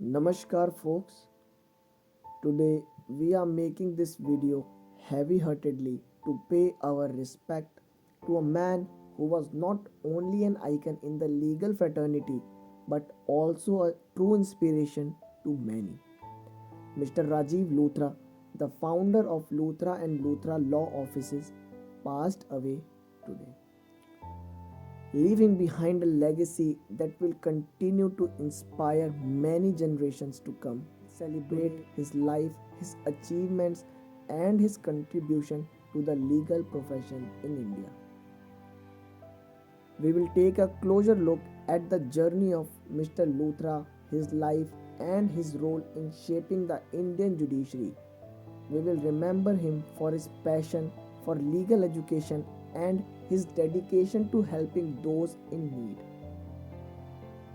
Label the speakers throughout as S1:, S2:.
S1: Namaskar folks. Today we are making this video heavy-heartedly to pay our respect to a man who was not only an icon in the legal fraternity but also a true inspiration to many. Mr. Rajiv Luthra, the founder of Luthra and Luthra Law Offices, passed away today, leaving behind a legacy that will continue to inspire many generations to come. Celebrate his life, his achievements, and his contribution to the legal profession in India. We will take a closer look at the journey of Mr. Luthra, his life, and his role in shaping the Indian judiciary. We will remember him for his passion for legal education and his dedication to helping those in need.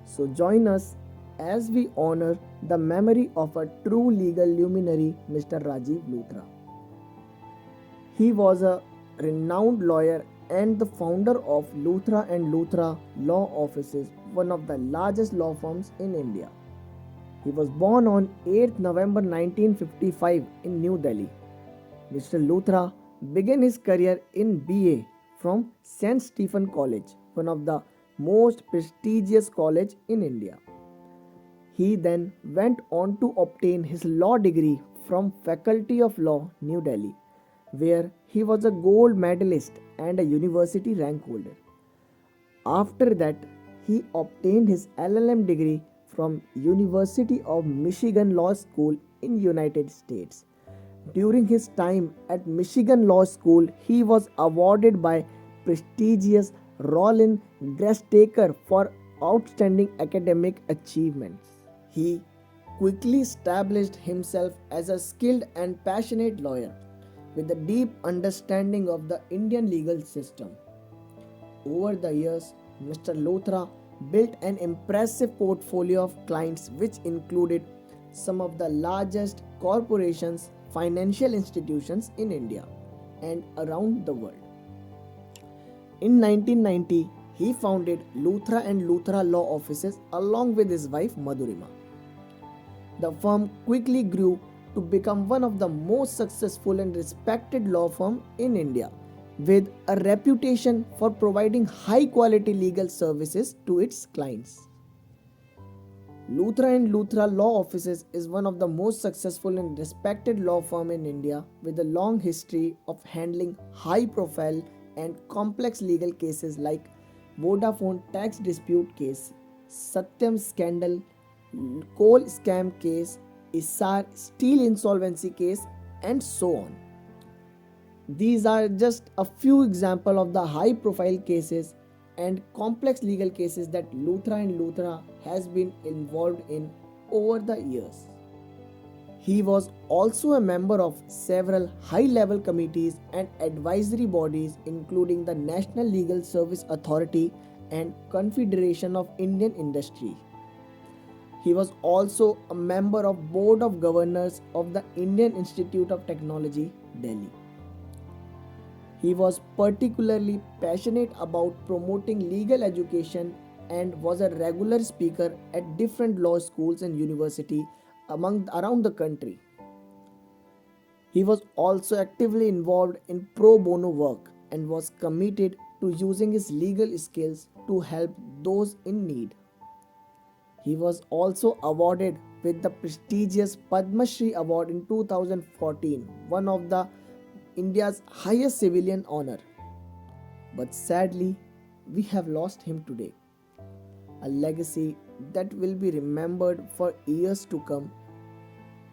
S1: So join us as we honor the memory of a true legal luminary, Mr. Rajiv Luthra. He was a renowned lawyer and the founder of Luthra and Luthra Law Offices, one of the largest law firms in India. He was born on 8th November 1955 in New Delhi. Mr. Luthra began his career in BA from St. Stephen College, one of the most prestigious college in India. He then went on to obtain his law degree from Faculty of Law, New Delhi, where he was a gold medalist and a university rank holder. After that, he obtained his LLM degree from University of Michigan Law School in United States. During his time at Michigan Law School, he was awarded by prestigious Rollin Grasstaker for outstanding academic achievements. He quickly established himself as a skilled and passionate lawyer with a deep understanding of the Indian legal system. Over the years, Mr. Luthra built an impressive portfolio of clients which included some of the largest corporations, financial institutions in India and around the world. In 1990, he founded Luthra and Luthra Law Offices along with his wife Madhurima. The firm quickly grew to become one of the most successful and respected law firms in India, with a reputation for providing high quality legal services to its clients. Luthra and Luthra Law Offices is one of the most successful and respected law firm in India with a long history of handling high profile and complex legal cases like Vodafone tax dispute case, Satyam scandal, coal scam case, Isar steel insolvency case, and so on. These are just a few examples of the high profile cases and complex legal cases that Luthra and Luthra has been involved in over the years. He was also a member of several high-level committees and advisory bodies including the National Legal Service Authority and Confederation of Indian Industry. He was also a member of Board of Governors of the Indian Institute of Technology, Delhi. He was particularly passionate about promoting legal education and was a regular speaker at different law schools and universities around the country. He was also actively involved in pro bono work and was committed to using his legal skills to help those in need. He was also awarded with the prestigious Padma Shri Award in 2014, one of the India's highest civilian honor. But sadly, we have lost him today. A legacy that will be remembered for years to come.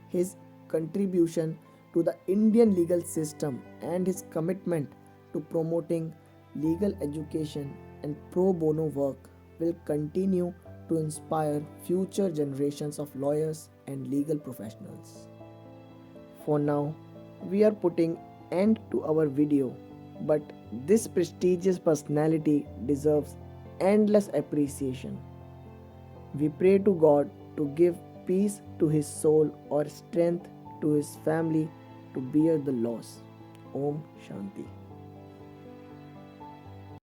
S1: His contribution to the Indian legal system and his commitment to promoting legal education and pro bono work will continue to inspire future generations of lawyers and legal professionals. For now, we are putting end to our video, but this prestigious personality deserves endless appreciation. We pray to God to give peace to his soul or strength to his family to bear the loss. Om Shanti.